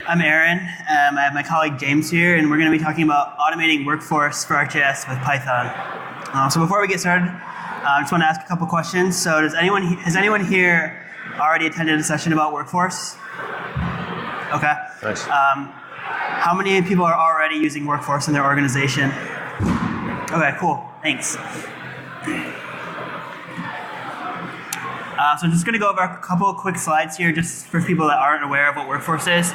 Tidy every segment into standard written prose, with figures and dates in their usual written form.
I'm Aaron. I have my colleague James here, and we're going to be talking about automating workforce for ArcGIS with Python. So before we get started, I just want to ask a couple questions. So has anyone here already attended a session about workforce? Okay. Nice. How many people are already using workforce in their organization? Okay, cool. Thanks. So I'm just going to go over a couple of quick slides here just for people that aren't aware of what workforce is.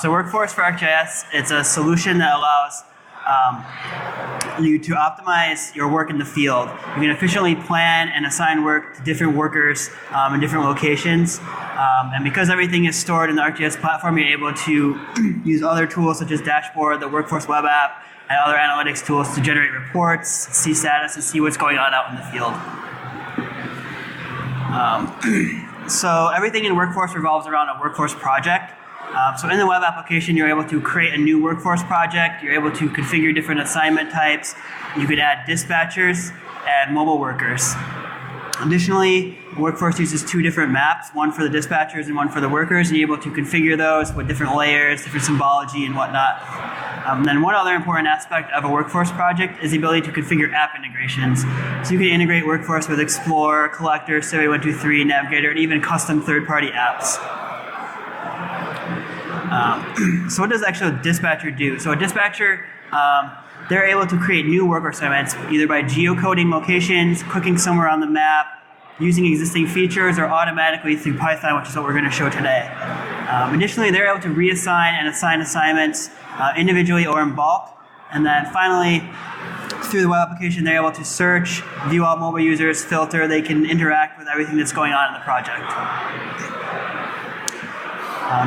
So workforce for ArcGIS, it's a solution that allows you to optimize your work in the field. You can efficiently plan and assign work to different workers in different locations. And because everything is stored in the ArcGIS platform, you're able to use other tools such as Dashboard, the Workforce web app, and other analytics tools to generate reports, see status, and see what's going on out in the field. So everything in Workforce revolves around a workforce project. So in the web application, you're able to create a new workforce project. You're able to configure different assignment types. You could add dispatchers and mobile workers. Additionally, Workforce uses two different maps, one for the dispatchers and one for the workers, and you're able to configure those with different layers, different symbology, and whatnot. Then one other important aspect of a Workforce project is the ability to configure app integrations. So you can integrate Workforce with Explorer, Collector, Survey123, Navigator, and even custom third-party apps. So what does actually a dispatcher do? So a dispatcher, they're able to create new work assignments either by geocoding locations, clicking somewhere on the map, using existing features, or automatically through Python, which is what we're going to show today. Additionally, they're able to reassign and assign assignments individually or in bulk. And then finally, through the web application, they're able to search, view all mobile users, filter. They can interact with everything that's going on in the project.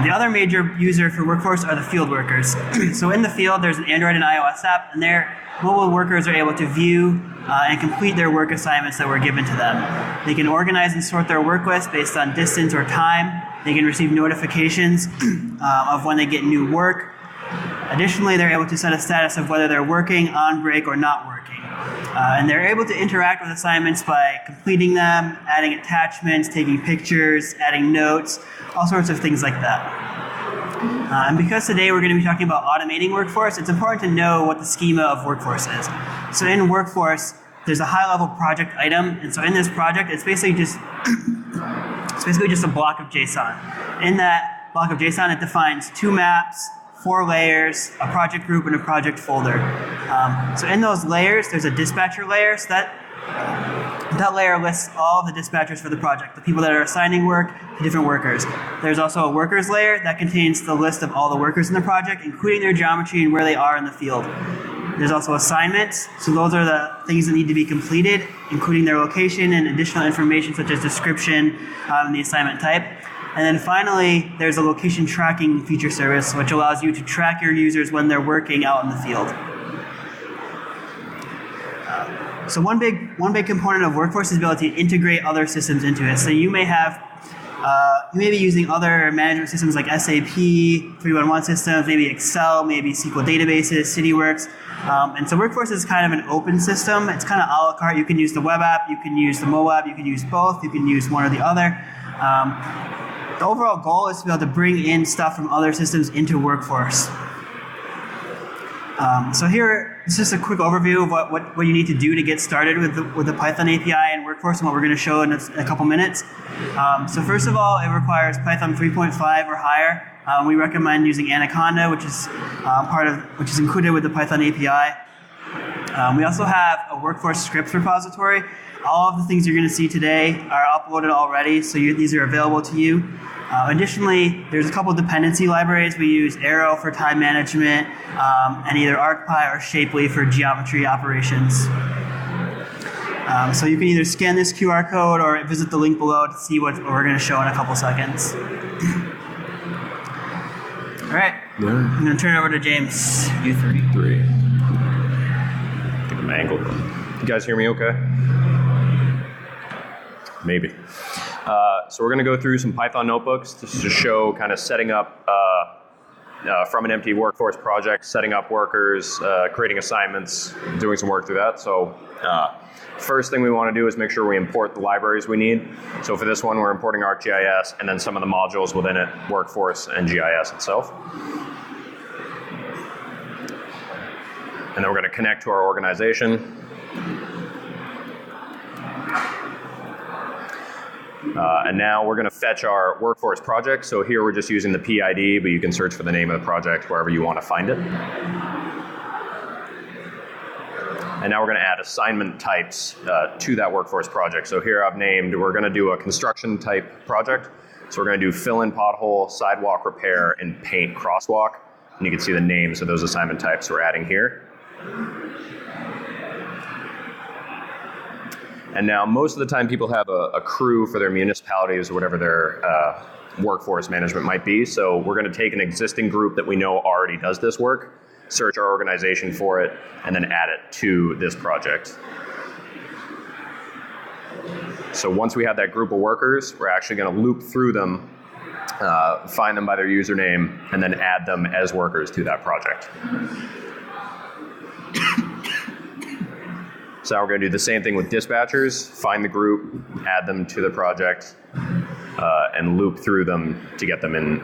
The other major user for Workforce are the field workers. So in the field, there's an Android and iOS app, and their mobile workers are able to view and complete their work assignments that were given to them. They can organize and sort their work list based on distance or time. They can receive notifications of when they get new work. Additionally, they're able to set a status of whether they're working, on break, or not working. And they're able to interact with assignments by completing them, adding attachments, taking pictures, adding notes, all sorts of things like that. And because today we're going to be talking about automating Workforce, it's important to know what the schema of Workforce is. So in Workforce, there's a high-level project item, and so in this project, it's basically just a block of JSON. In that block of JSON, it defines two maps, 4 layers, a project group, and a project folder. So in those layers, there's a dispatcher layer. So that layer lists all of the dispatchers for the project, the people that are assigning work to different workers. There's also a workers layer that contains the list of all the workers in the project, including their geometry and where they are in the field. There's also assignments. So those are the things that need to be completed, including their location and additional information such as description and the assignment type. And then finally, there's a location tracking feature service, which allows you to track your users when they're working out in the field. So one big component of Workforce is the ability to integrate other systems into it. So you may be using other management systems like SAP, 311 systems, maybe Excel, maybe SQL databases, CityWorks. And so Workforce is kind of an open system. It's kind of a la carte. You can use the web app, you can use the mobile app, you can use both, you can use one or the other. The overall goal is to be able to bring in stuff from other systems into Workforce. So here, it's just a quick overview of what you need to do to get started with the Python API and Workforce and what we're going to show in a couple minutes. So first of all, it requires Python 3.5 or higher. We recommend using Anaconda, which is included with the Python API. We also have a Workforce scripts repository. All of the things you're going to see today are uploaded already, so these are available to you. Additionally, there's a couple dependency libraries. We use Arrow for time management, and either ArcPy or Shapely for geometry operations. So you can either scan this QR code or visit the link below to see what we're going to show in a couple seconds. All right, I'm going to turn it over to James. You 33. I think I'm angled. You guys hear me okay? Maybe. So we're going to go through some Python notebooks just to show kind of setting up from an empty workforce project, setting up workers, creating assignments, doing some work through that. So first thing we want to do is make sure we import the libraries we need. So for this one, we're importing ArcGIS and then some of the modules within it, workforce and GIS itself. And then we're going to connect to our organization. And now we're going to fetch our workforce project. So here we're just using the PID, but you can search for the name of the project wherever you want to find it. And now we're going to add assignment types to that workforce project. So here I've named, we're going to do a construction type project. So we're going to do fill in pothole, sidewalk repair, and paint crosswalk. And you can see the names of those assignment types we're adding here. And now most of the time people have a crew for their municipalities or whatever their workforce management might be. So we're going to take an existing group that we know already does this work, search our organization for it, and then add it to this project. So once we have that group of workers, we're actually going to loop through them, find them by their username, and then add them as workers to that project. So now we're going to do the same thing with dispatchers, find the group, add them to the project, and loop through them to get them in,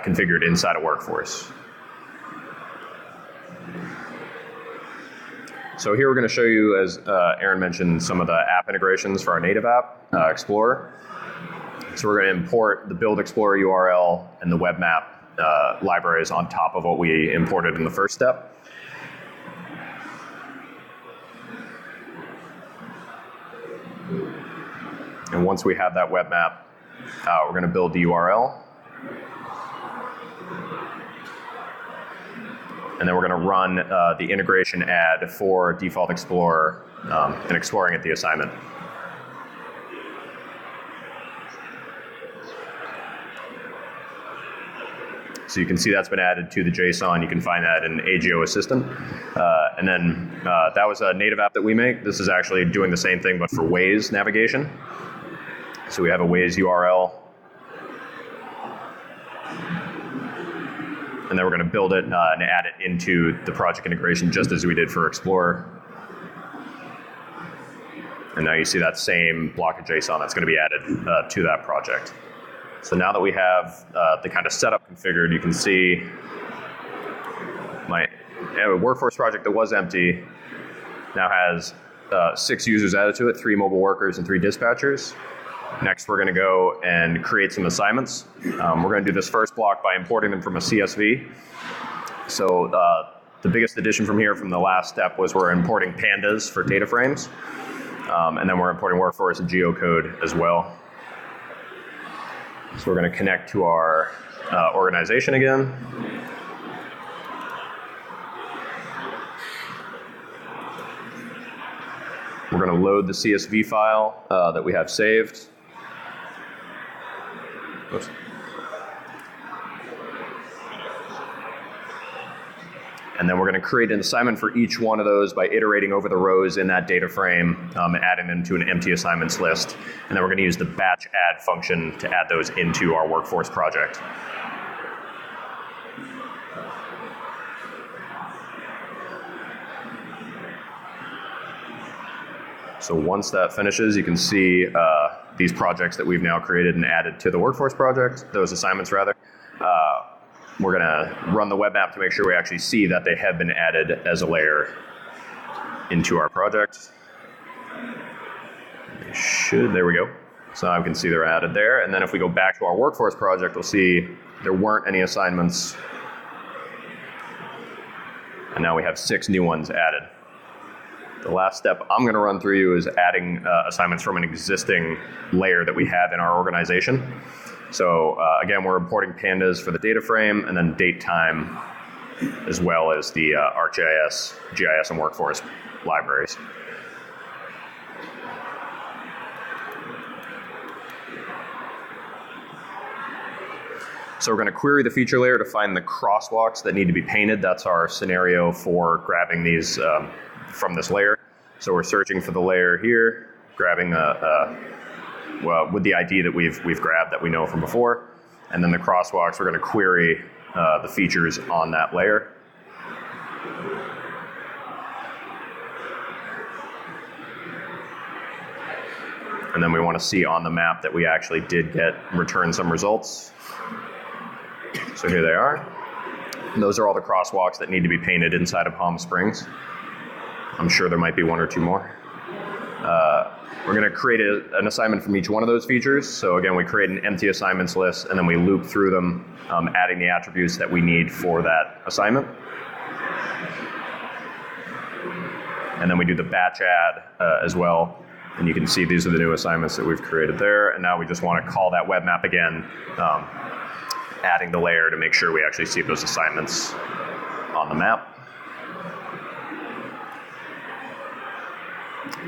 configured inside a workforce. So here we're going to show you, as Aaron mentioned, some of the app integrations for our native app, Explorer. So we're going to import the Build Explorer URL and the web map libraries on top of what we imported in the first step. And once we have that web map, we're going to build the URL. And then we're going to run the integration ad for Default Explorer and exploring at the assignment. So you can see that's been added to the JSON. You can find that in AGO Assistant. And then that was a native app that we make. This is actually doing the same thing, but for Waze navigation. So we have a Waze URL. And then we're going to build it and add it into the project integration just as we did for Explorer. And now you see that same block of JSON that's going to be added to that project. So now that we have the kind of setup configured, you can see my workforce project that was empty now has 6 users added to it, 3 mobile workers and 3 dispatchers. Next, we're going to go and create some assignments. We're going to do this first block by importing them from a CSV. So the biggest addition from here from the last step was we're importing pandas for data frames. And then we're importing workforce and geocode as well. So we're going to connect to our organization again. We're going to load the CSV file that we have saved. Oops. And then we're going to create an assignment for each one of those by iterating over the rows in that data frame and adding them to an empty assignments list. And then we're going to use the batch add function to add those into our workforce project. So once that finishes, you can see these projects that we've now created and added to the workforce project, those assignments rather. We're going to run the web app to make sure we actually see that they have been added as a layer into our project. They should, there we go. So now we can see they're added there. And then if we go back to our workforce project, we'll see there weren't any assignments. And now we have 6 new ones added. The last step I'm going to run through you is adding assignments from an existing layer that we have in our organization. So again, we're importing pandas for the data frame and then date time, as well as the ArcGIS, GIS, and workforce libraries. So we're going to query the feature layer to find the crosswalks that need to be painted. That's our scenario for grabbing these from this layer. So we're searching for the layer here, grabbing well, with the ID that we've grabbed that we know from before. And then the crosswalks, we're going to query the features on that layer. And then we want to see on the map that we actually did return some results. So here they are. And those are all the crosswalks that need to be painted inside of Palm Springs. I'm sure there might be one or two more. We're going to create an assignment from each one of those features. So again, we create an empty assignments list, and then we loop through them, adding the attributes that we need for that assignment. And then we do the batch add as well. And you can see these are the new assignments that we've created there. And now we just want to call that web map again, adding the layer to make sure we actually see those assignments on the map.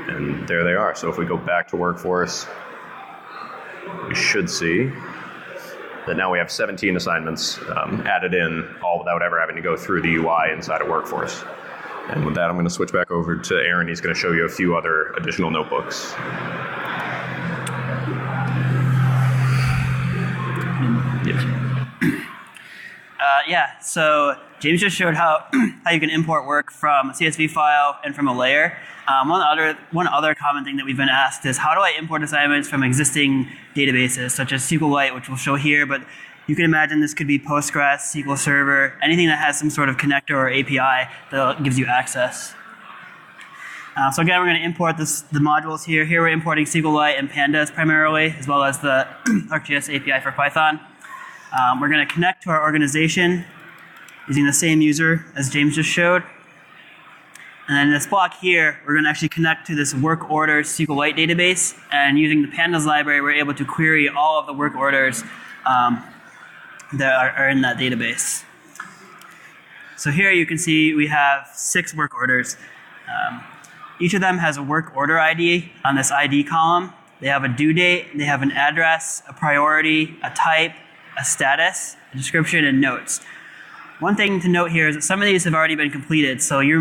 And there they are. So if we go back to Workforce, we should see that now we have 17 assignments added in, all without ever having to go through the UI inside of Workforce. And with that, I'm going to switch back over to Aaron. He's going to show you a few other additional notebooks. Yes. Yeah, so James just showed how you can import work from a CSV file and from a layer. One other common thing that we've been asked is, how do I import assignments from existing databases, such as SQLite, which we'll show here, but you can imagine this could be Postgres, SQL Server, anything that has some sort of connector or API that gives you access. So again, we're going to import the modules here. Here we're importing SQLite and Pandas primarily, as well as the ArcGIS API for Python. We're going to connect to our organization using the same user as James just showed. And then in this block here, we're going to actually connect to this work orders SQLite database. And using the Pandas library, we're able to query all of the work orders that are in that database. So here you can see we have 6 work orders. Each of them has a work order ID on this ID column. They have a due date, they have an address, a priority, a type, a status, a description, and notes. One thing to note here is that some of these have already been completed. So your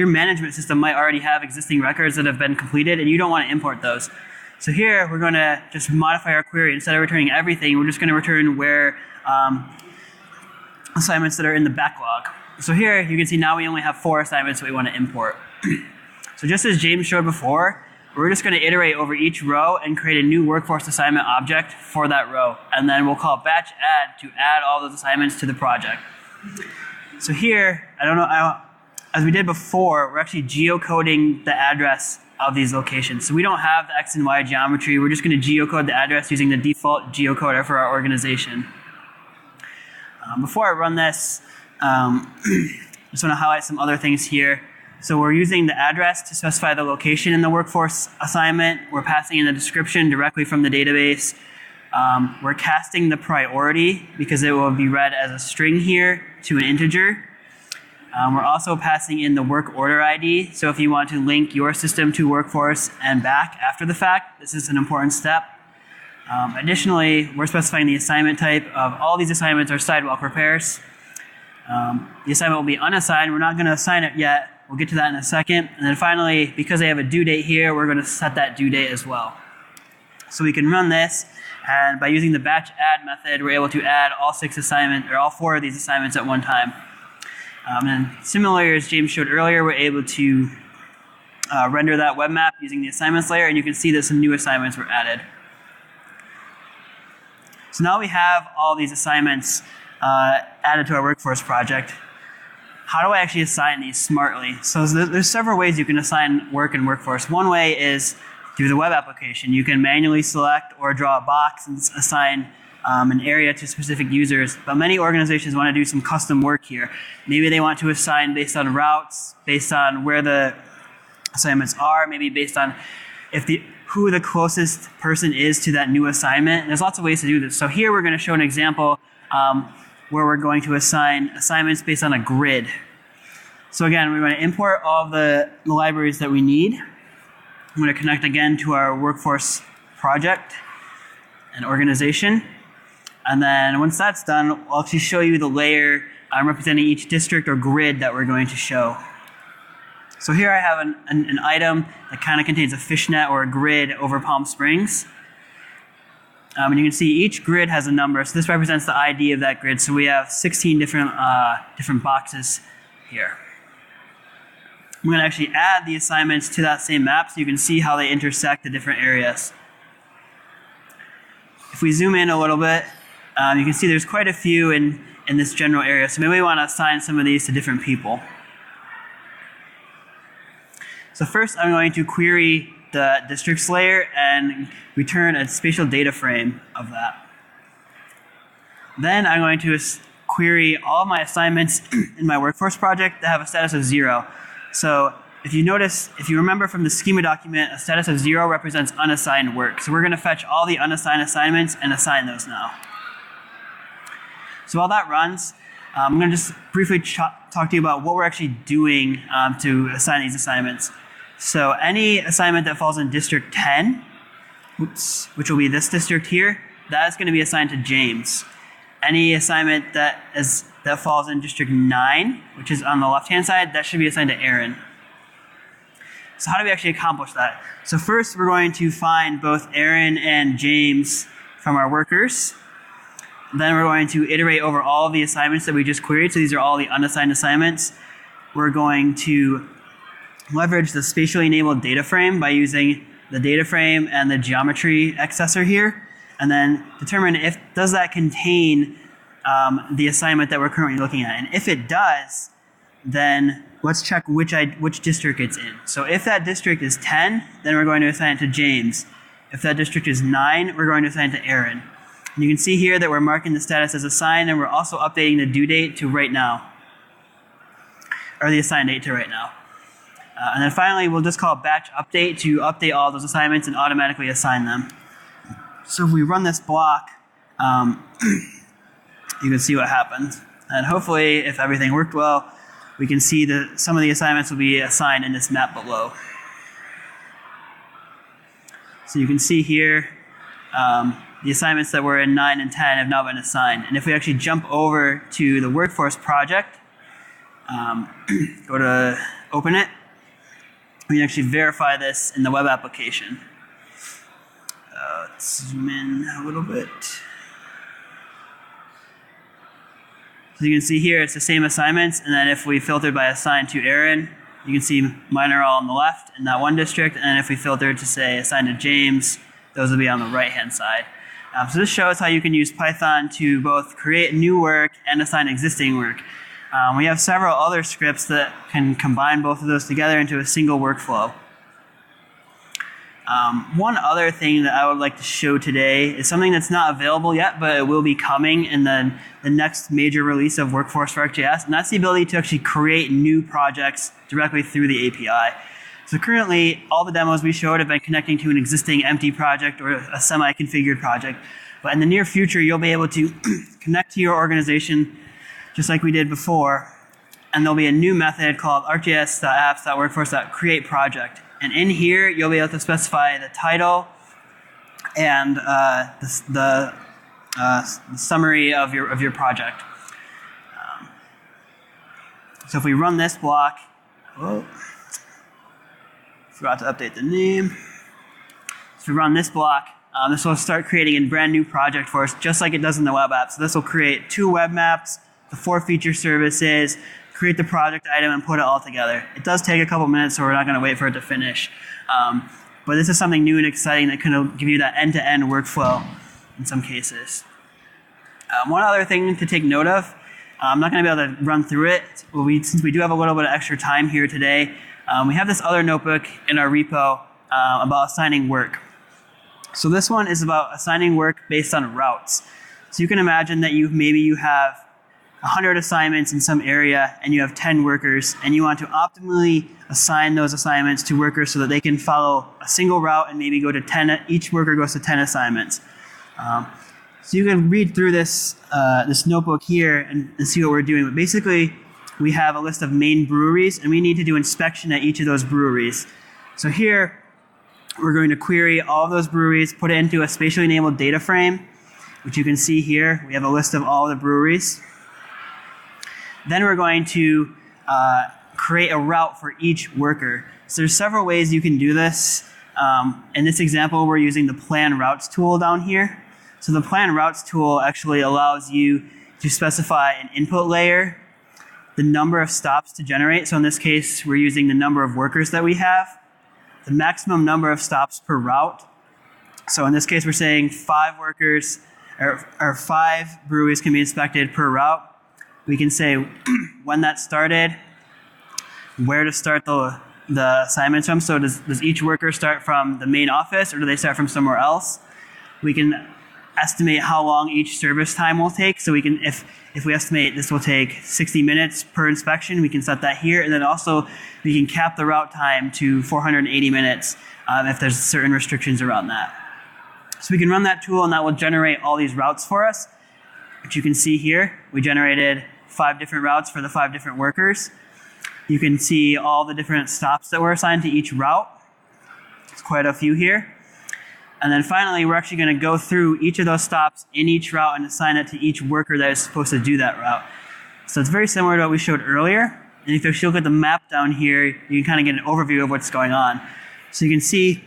management system might already have existing records that have been completed, and you don't want to import those. So here we're going to just modify our query. Instead of returning everything, we're just going to return where assignments that are in the backlog. So here you can see now we only have 4 assignments that we want to import. So just as James showed before, we're just going to iterate over each row and create a new workforce assignment object for that row. And then we'll call batch add to add all those assignments to the project. So here, as we did before, we're actually geocoding the address of these locations. So we don't have the X and Y geometry. We're just going to geocode the address using the default geocoder for our organization. Before I run this, I just want to highlight some other things here. So we're using the address to specify the location in the workforce assignment. We're passing in the description directly from the database. We're casting the priority because it will be read as a string here to an integer. We're also passing in the work order ID. So if you want to link your system to Workforce and back after the fact, this is an important step. Additionally, we're specifying the assignment type of all these assignments are sidewalk repairs. The assignment will be unassigned. We're not going to assign it yet. We'll get to that in a second. And then finally, because they have a due date here, we're going to set that due date as well. So we can run this, and by using the batch add method, we're able to add all 4 of these assignments at one time. And similarly, as James showed earlier, we're able to render that web map using the assignments layer, and you can see that some new assignments were added. So now we have all these assignments added to our workforce project. How do I actually assign these smartly? So there's several ways you can assign work in Workforce. One way is through the web application. You can manually select or draw a box and assign an area to specific users. But many organizations want to do some custom work here. Maybe they want to assign based on routes, based on where the assignments are, maybe based on who the closest person is to that new assignment. And there's lots of ways to do this. So here we're going to show an example where we're going to assign assignments based on a grid. So again, we're going to import all the libraries that we need. I'm going to connect again to our workforce project and organization. And then once that's done, I'll actually show you the layer representing each district or grid that we're going to show. So here I have an item that kind of contains a fishnet or a grid over Palm Springs. And you can see each grid has a number. So this represents the ID of that grid. So we have 16 different boxes here. I'm going to actually add the assignments to that same map so you can see how they intersect the different areas. If we zoom in a little bit, you can see there's quite a few in this general area. So maybe we want to assign some of these to different people. So first I'm going to query the districts layer and return a spatial data frame of that. Then I'm going to query all my assignments in my workforce project that have a status of 0. So if you remember from the schema document, a status of 0 represents unassigned work. So we're going to fetch all the unassigned assignments and assign those now. So while that runs, I'm going to just briefly talk to you about what we're actually doing to assign these assignments. So any assignment that falls in District 10, which will be this district here, that is going to be assigned to James. Any assignment that falls in District 9, which is on the left-hand side, that should be assigned to Aaron. So how do we actually accomplish that? So first, we're going to find both Aaron and James from our workers. Then we're going to iterate over all of the assignments that we just queried. So these are all the unassigned assignments. We're going to leverage the spatially enabled data frame by using the data frame and the geometry accessor here, and then determine does that contain the assignment that we're currently looking at. And if it does, then let's check which district it's in. So if that district is 10, then we're going to assign it to James. If that district is 9, we're going to assign it to Aaron. And you can see here that we're marking the status as assigned, and we're also updating the due date to right now, or the assigned date to right now. And then finally, we'll just call batch update to update all those assignments and automatically assign them. So if we run this block, you can see what happens. And hopefully, if everything worked well, we can see that some of the assignments will be assigned in this map below. So you can see here, the assignments that were in 9 and 10 have now been assigned. And if we actually jump over to the workforce project, go to open it, we can actually verify this in the web application. Let's zoom in a little bit. So you can see here it's the same assignments, and then if we filtered by assigned to Aaron, you can see mine are all on the left in that one district, and then if we filtered to say assigned to James, those will be on the right-hand side. So this shows how you can use Python to both create new work and assign existing work. We have several other scripts that can combine both of those together into a single workflow. One other thing that I would like to show today is something that's not available yet, but it will be coming in the next major release of Workforce for ArcGIS, and that's the ability to actually create new projects directly through the API. So currently, all the demos we showed have been connecting to an existing empty project or a semi-configured project. But in the near future, you'll be able to connect to your organization just like we did before, and there'll be a new method called arcgis.apps.workforce.createProject. And in here, you'll be able to specify the title and the summary of your project. So if we run this block, forgot to update the name. So if we run this block, this will start creating a brand new project for us, just like it does in the web app. So this will create 2 web maps, the 4 feature services, create the project item, and put it all together. It does take a couple minutes, so we're not going to wait for it to finish. But this is something new and exciting that can give you that end-to-end workflow in some cases. One other thing to take note of, I'm not going to be able to run through it. Since we do have a little bit of extra time here today, we have this other notebook in our repo about assigning work. So this one is about assigning work based on routes. So you can imagine that maybe you have 100 assignments in some area and you have 10 workers, and you want to optimally assign those assignments to workers so that they can follow a single route and maybe go to 10, each worker goes to 10 assignments. So you can read through this notebook here and see what we're doing. But basically, we have a list of main breweries, and we need to do inspection at each of those breweries. So here, we're going to query all of those breweries, put it into a spatially enabled data frame, which you can see here. We have a list of all the breweries. Then we're going to create a route for each worker. So there's several ways you can do this. In this example, we're using the plan routes tool down here. So the plan routes tool actually allows you to specify an input layer, the number of stops to generate. So in this case, we're using the number of workers that we have, the maximum number of stops per route. So in this case, we're saying 5 workers or 5 breweries can be inspected per route. We can say when that started, where to start the assignments from. So does each worker start from the main office or do they start from somewhere else? We can estimate how long each service time will take. So we can, if we estimate this will take 60 minutes per inspection, we can set that here. And then also we can cap the route time to 480 minutes if there's certain restrictions around that. So we can run that tool and that will generate all these routes for us, which you can see here. We generated 5 different routes for the 5 different workers. You can see all the different stops that were assigned to each route. There's quite a few here. And then finally, we're actually going to go through each of those stops in each route and assign it to each worker that is supposed to do that route. So it's very similar to what we showed earlier. And if you look at the map down here, you can kind of get an overview of what's going on. So you can see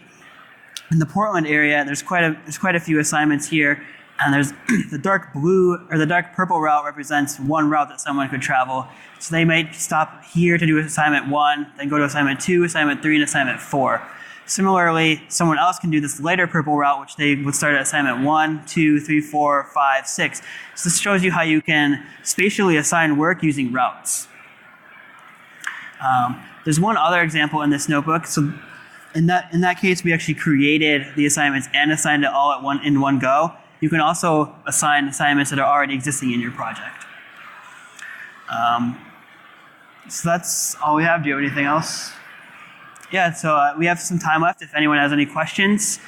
in the Portland area, there's quite a few assignments here. And there's the dark blue or the dark purple route represents one route that someone could travel. So they might stop here to do assignment 1, then go to assignment 2, assignment 3, and assignment 4. Similarly, someone else can do this lighter purple route, which they would start at assignment 1, 2, 3, 4, 5, 6. So this shows you how you can spatially assign work using routes. There's one other example in this notebook. So in that case, we actually created the assignments and assigned it all in one go. You can also assign assignments that are already existing in your project. So that's all we have. Do you have anything else? Yeah, so we have some time left if anyone has any questions.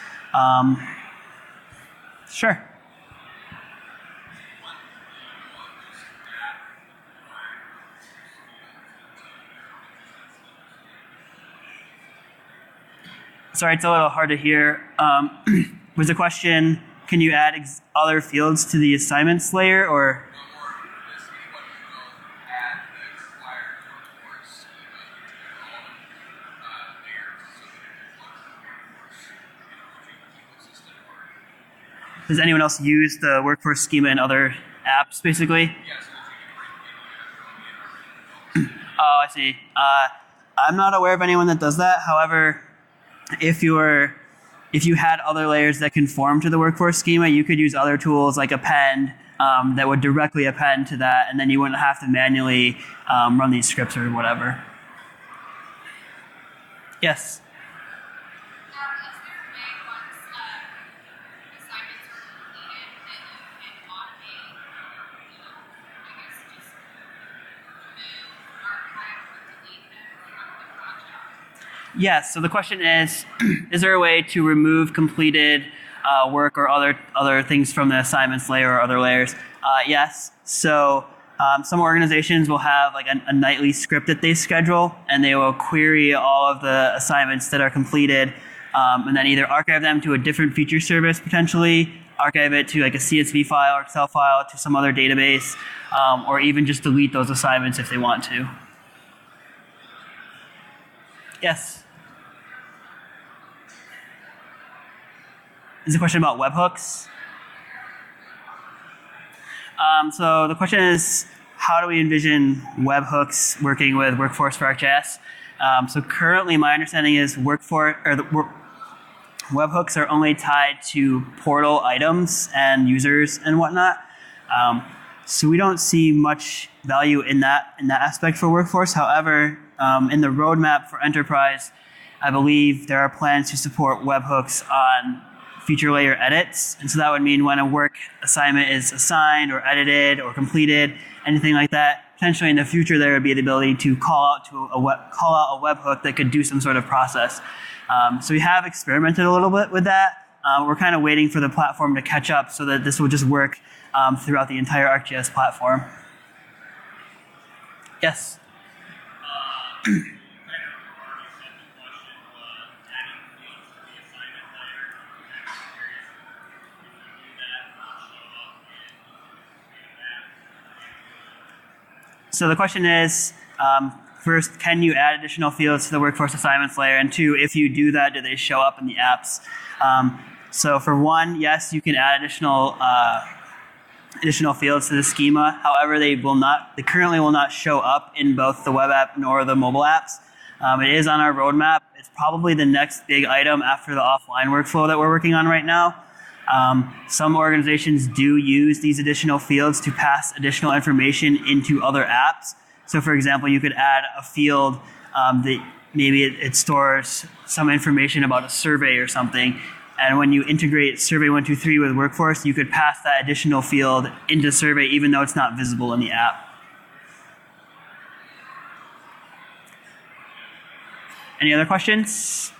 Sure. Sorry, it's a little hard to hear. Was the question, can you add other fields to the assignments layer, or? Does anyone else use the workforce schema in other apps, basically? Oh, I see. I'm not aware of anyone that does that. However, if you had other layers that conform to the workforce schema, you could use other tools like append that would directly append to that, and then you wouldn't have to manually run these scripts or whatever. Yes? Yes, so the question is there a way to remove completed work or other things from the assignments layer or other layers? Yes, so some organizations will have like a nightly script that they schedule, and they will query all of the assignments that are completed, and then either archive them to a different feature service potentially, archive it to like a CSV file or Excel file to some other database, or even just delete those assignments if they want to. Yes? Is the question about webhooks? So the question is, how do we envision webhooks working with Workforce for ArcGIS? So currently, my understanding is webhooks are only tied to portal items and users and whatnot. So we don't see much value in that aspect for Workforce. However, in the roadmap for Enterprise, I believe there are plans to support webhooks on feature layer edits. And so that would mean when a work assignment is assigned or edited or completed, anything like that, potentially in the future there would be the ability to call out a webhook that could do some sort of process. So we have experimented a little bit with that. We're kind of waiting for the platform to catch up so that this will just work throughout the entire ArcGIS platform. Yes? So the question is, first, can you add additional fields to the workforce assignments layer? And 2, if you do that, do they show up in the apps? So for one, yes, you can add additional fields to the schema. However, they currently will not show up in both the web app nor the mobile apps. It is on our roadmap. It's probably the next big item after the offline workflow that we're working on right now. Some organizations do use these additional fields to pass additional information into other apps. So for example, you could add a field that maybe it stores some information about a survey or something. And when you integrate Survey 123 with Workforce, you could pass that additional field into Survey even though it's not visible in the app. Any other questions?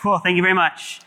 Cool, thank you very much.